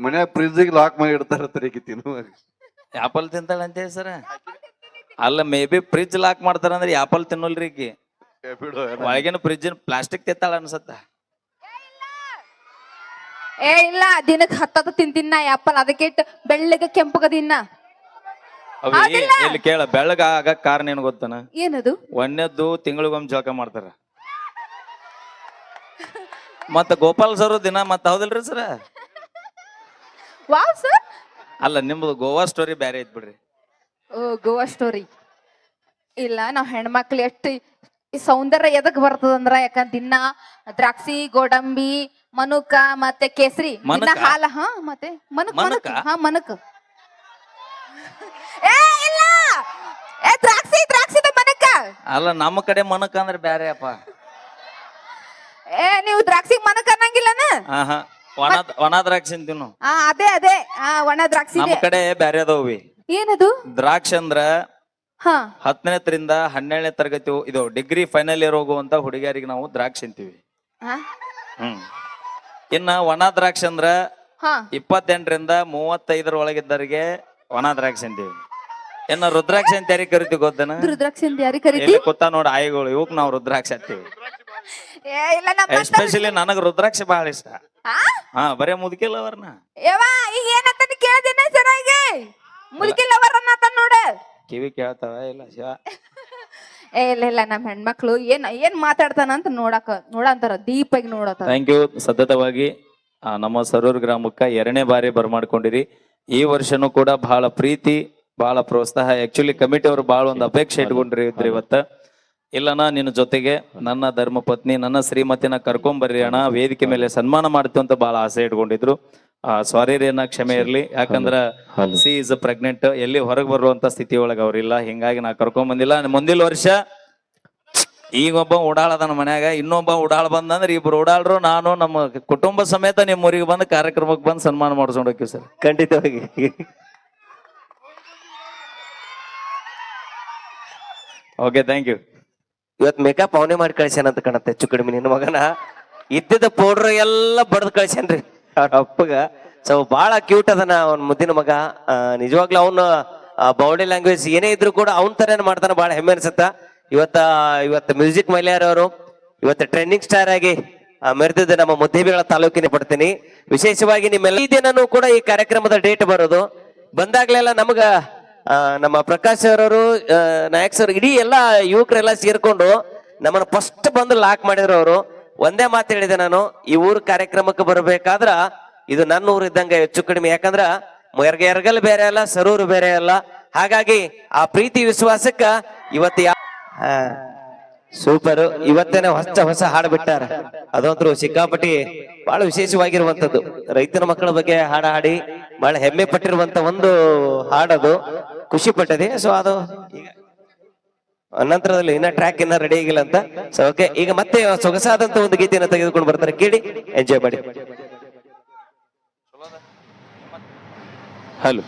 ಮನ್ಯಾಗ ಫ್ರಿಜ್ಗೆ ಲಾಕ್ ಮಾಡಿ ಇಡ್ತಾರ ತಿನ್ನುವಾಗ ಆಪಲ್ ತಿಂತಾಳ ಅಂತೇಳಿ ಸರ. ಅಲ್ಲ ಮೇ ಬಿ ಫ್ರಿಜ್ ಲಾಕ್ ಮಾಡ್ತಾರ ಅಂದ್ರೆ ಆಪಲ್ ತಿನ್ನೋಲ್ರಿ ಈಕಿ. ಒಳಗಿನ ಫ್ರಿಜ್ ಪ್ಲಾಸ್ಟಿಕ್ ತಿಂತಾಳ ಅನ್ಸತ್ತ. ಏ ಇಲ್ಲ, ದಿನಕ್ಕೆ 10 ತಿಂತಿನ ಆಪಲ್, ಅದಕ್ಕೆ ಇಟ್ಟು ಬೆಳ್ಳಗೆ ಕೆಂಪಗದಿನ್ನ. ಅವಿ ಇಲ್ಲಿ ಕೇಳ, ಬೆಳಗ ಆಗಕ್ ಕಾರಣ ಏನ್ ಗೊತ್ತನ? ಏನದು? ಒಂದೇದ್ದು ತಿಂಗಳಿಗೊಮ್ಮೆ ಜಳಕ ಮಾಡ್ತಾರ. ಮತ್ತ ಗೋಪಾಲ್ ಸರ್ ದಿನ ಮತ್ತ ಹೌದಿಲ್ರಿ ಸರ? Wow sir. ಅಲ್ಲ ನಿಮ್ದು ಗೋವಾ ಸ್ಟೋರಿ ಬ್ಯಾರೆ ಐತ್ ಬಿಡ್ರಿ. ಓ ಗೋವಾ ಸ್ಟೋರಿ ಇಲ್ಲ. ನಾವ್ ಹೆಣ್ಮಕ್ಳು ಎಷ್ಟು ಈ ಸೌಂದರ್ಯ ಎದಕ್ ಬರ್ತದಂದ್ರ, ಯಾಕಂದ್ರ ದಿನ ದ್ರಾಕ್ಷಿ, ಗೋಡಂಬಿ, ಮನುಕ ಮತ್ತೆ ಕೇಸರಿ, ದಿನ ಹಾಲ. ಹಾ ಮತ್ತೆ ಮನುಕ್ ಹಾ ಮನುಕ್. ಏ ಇಲ್ಲ, ಏ ದ್ರಾಕ್ಷಿ ಮನುಕ. ಅಲ್ಲ ನಮ್ಮ ಕಡೆ ಮನಕ್ ಅಂದ್ರೆ ಬ್ಯಾರೆ ಅಪ್ಪ. ಏ ನೀವು ದ್ರಾಕ್ಷಿ ಮನುಕ್ ಅನ್ನಂಗಿಲ್ಲನ? ಹಾ ಒಣ ದ್ರಾಕ್ಷಿ ಅಂತೀವಿ. ಅದೇ ಒಣ ದ್ರಾಕ್ಷಿ. ನಮ್ಮ ಕಡೆ ಬ್ಯಾರೆ ಅದಾವಿ. ಏನದು? ದ್ರಾಕ್ಷಿ ಅಂದ್ರ 10ನೇದ್ರಿಂದ 12ನೇ ತರಗತಿ ಇದು ಡಿಗ್ರಿ ಫೈನಲ್ ಇಯರ್ ಹೋಗುವಂತ ಹುಡುಗಿಯರಿಗೆ ನಾವು ದ್ರಾಕ್ಷಿ ಅಂತೀವಿ. ಇನ್ನ ಒಣ ದ್ರಾಕ್ಷಿ ಅಂದ್ರ 28ರಿಂದ 35 ಒಳಗಿದ್ದವರಿಗೆ ಒಣ ದ್ರಾಕ್ಷಿ ಅಂತೀವಿ. ಇನ್ನ ರುದ್ರಾಕ್ಷಿ ಅಂತ ಯಾರಿಗೆ ಕರಿತೀವಿ ಗೊತ್ತೇನ? ರುದ್ರಾಕ್ಷಿ ಅಂತ ಯಾರಿಗೆ ಕರಿತೀವಿ? ಗೊತ್ತಾ ನೋಡ, ಆಯಿಗಳು, ಇವಕ್ ನಾವು ರುದ್ರಾಕ್ಷಿ ಅಂತೀವಿ. ಎಸ್ಪೆಷಲಿ ನನಗ ರುದ್ರಾಕ್ಷಿ ಬಹಳ ಇಷ್ಟ. ಬರೇ ಮುದುಕಿಲ್ಲ ಅವ್ರನ್ನ. ಈಗ ಏನಂತ ಕೇಳ್ದೇನೆ ಚೆನ್ನಾಗಿ? ಮುದುಕಿಲ್ಲವರನ್ನ ನೋಡ, ಕಿವಿ ಕೇಳ್ತಾವ ಇಲ್ಲ ಶಿವ? ಇಲ್ಲ ನಮ್ಮ ಹೆಣ್ಮಕ್ಳು ಏನ್ ಮಾತಾಡ್ತಾನ ಅಂತ ನೋಡಂತಾರ, ದೀಪಾಗಿ ನೋಡತಾರ. Thank you. ಸತತವಾಗಿ ನಮ್ಮ ಸರೂರ್ ಗ್ರಾಮಕ್ಕ 2ನೇ ಬಾರಿ ಬರ್ಮಾಡ್ಕೊಂಡಿರಿ. ಈ ವರ್ಷನೂ ಕೂಡ ಬಹಳ ಪ್ರೀತಿ, ಬಹಳ ಪ್ರೋತ್ಸಾಹ. ಆಕ್ಚುಲಿ ಕಮಿಟಿ ಅವರು ಬಹಳ ಒಂದು ಅಪೇಕ್ಷೆ ಇಟ್ಕೊಂಡ್ರಿ ಇವತ್ತ. ಇಲ್ಲಣ್ಣ ನಿನ್ನ ಜೊತೆಗೆ ನನ್ನ ಧರ್ಮ ಪತ್ನಿ, ನನ್ನ ಶ್ರೀಮತಿನ ಕರ್ಕೊಂಬರ್ರಿ ಅಣ್ಣ, ವೇದಿಕೆ ಮೇಲೆ ಸನ್ಮಾನ ಮಾಡ್ತೀವಿ ಅಂತ ಬಹಳ ಆಸೆ ಇಟ್ಕೊಂಡಿದ್ರು. ಸಾರಿ ರೀ ಅನ್ನ, ಕ್ಷಮೆ ಇರ್ಲಿ. ಯಾಕಂದ್ರ ಸಿ ಇಸ್ ಪ್ರೆಗ್ನೆಂಟ್, ಎಲ್ಲಿ ಹೊರಗೆ ಬರುವಂತ ಸ್ಥಿತಿ ಒಳಗೆ ಅವ್ರಿಲ್ಲ. ಹಿಂಗಾಗಿ ನಾ ಕರ್ಕೊಂಡ್ ಬಂದಿಲ್ಲ. ಮುಂದಿನ ವರ್ಷ ಈಗ ಒಬ್ಬ ಉಡಾಳದನ ಮನ್ಯಾಗ, ಇನ್ನೊಬ್ಬ ಉಡಾಳ್ ಬಂದಂದ್ರೆ ಇಬ್ರು ಉಡಾಳ್ರು, ನಾನು ನಮ್ಮ ಕುಟುಂಬ ಸಮೇತ ನಿಮ್ಮ ಊರಿಗೆ ಬಂದು ಕಾರ್ಯಕ್ರಮಕ್ಕೆ ಬಂದು ಸನ್ಮಾನ ಮಾಡ್ಸ್ಕೊಂಡು ಹೋಗ್ತೀವಿ ಸರ್. ಖಂಡಿತವಾಗಿ. Okay, thank you. ಇವತ್ ಮೇಕಪ್ ಅವನೇ ಮಾಡಿ ಕಳ್ಸ್ಯಾನಂತ ಕಾಣತ್ತೆ, ಹೆಚ್ಚು ಕಡಿಮೆ. ನಿನ್ನ ಮಗನ ಇದ್ದಿದ್ದ ಪೌಡ್ರ್ ಎಲ್ಲ ಬಡ್ದು ಕಳ್ಸ್ಯಾನ್ರಿ ಅವ್ರ ಅಪ್ಪಗ. ಸೊ ಬಹಳ ಕ್ಯೂಟ್ ಅದನ ಅವ್ನ ಮುದ್ದಿನ ಮಗ. ನಿಜವಾಗ್ಲೂ ಅವನು ಬಾಡಿ ಲ್ಯಾಂಗ್ವೇಜ್ ಏನೇ ಇದ್ರು ಕೂಡ ಅವನ್ ತರ ಮಾಡ್ತಾನೆ, ಬಹಳ ಹೆಮ್ಮೆ ಅನ್ಸುತ್ತ. ಇವತ್ತು ಮ್ಯೂಸಿಕ್ ಮೈಲಾರ್ ಅವರು ಇವತ್ತು ಟ್ರೆಂಡಿಂಗ್ ಸ್ಟಾರ್ ಆಗಿ ಮೆರೆದಿದ್ದ ನಮ್ಮ ಮುದ್ದೇಬಿಹಾಳ ತಾಲೂಕಿನ ಪಡ್ತೀನಿ. ವಿಶೇಷವಾಗಿ ನಿಮ್ಮೆಲ್ಲ ದಿನನೂ ಕೂಡ ಈ ಕಾರ್ಯಕ್ರಮದ ಡೇಟ್ ಬರೋದು ಬಂದಾಗ್ಲೆಲ್ಲ ನಮಗ ನಮ್ಮ ಪ್ರಕಾಶ್ ಅವರವರು, ನಾಯಕ್ ಸರ್, ಇಡೀ ಎಲ್ಲಾ ಯುವಕರೆಲ್ಲ ಸೇರ್ಕೊಂಡು ನಮ್ಮನ್ನ ಫಸ್ಟ್ ಬಂದು ಲಾಕ್ ಮಾಡಿದ್ರು. ಅವರು ಒಂದೇ ಮಾತು ಹೇಳಿದೆ ನಾನು, ಈ ಊರ್ ಕಾರ್ಯಕ್ರಮಕ್ಕೆ ಬರ್ಬೇಕಾದ್ರ ಇದು ನನ್ನ ಊರು ಇದ್ದಂಗೆ ಹೆಚ್ಚು ಕಡಿಮೆ. ಯಾಕಂದ್ರ ಎರಗಲ್ ಬೇರೆ ಅಲ್ಲ, ಸರೂರು ಬೇರೆ ಅಲ್ಲ. ಹಾಗಾಗಿ ಆ ಪ್ರೀತಿ ವಿಶ್ವಾಸಕ್ಕ ಇವತ್ತು ಸೂಪರ್. ಇವತ್ತೇನೆ ಹೊಸ ಹಾಡು ಬಿಟ್ಟಾರ, ಅದಂತೂ ಸಿಕ್ಕಾಪಟ್ಟಿ ಬಹಳ ವಿಶೇಷವಾಗಿರುವಂತದ್ದು. ರೈತನ ಮಕ್ಕಳ ಬಗ್ಗೆ ಹಾಡ ಹಾಡಿ ಬಹಳ ಹೆಮ್ಮೆ ಪಟ್ಟಿರುವಂತ ಒಂದು ಹಾಡದು, ಖುಷಿ ಪಟ್ಟದೆ. ಸೊ ಅದು ನಂತರದಲ್ಲಿ ಇನ್ನ ಟ್ರ್ಯಾಕ್ ಇನ್ನ ರೆಡಿ ಆಗಿಲ್ಲ ಅಂತ. ಸೊ ಓಕೆ, ಈಗ ಮತ್ತೆ ಸೊಗಸಾದಂತ ಒಂದು ಗೀತೆಯನ್ನು ತೆಗೆದುಕೊಂಡು ಬರ್ತಾರೆ, ಕೇಳಿ ಎಂಜಾಯ್ ಮಾಡಿ. ಹಲೋ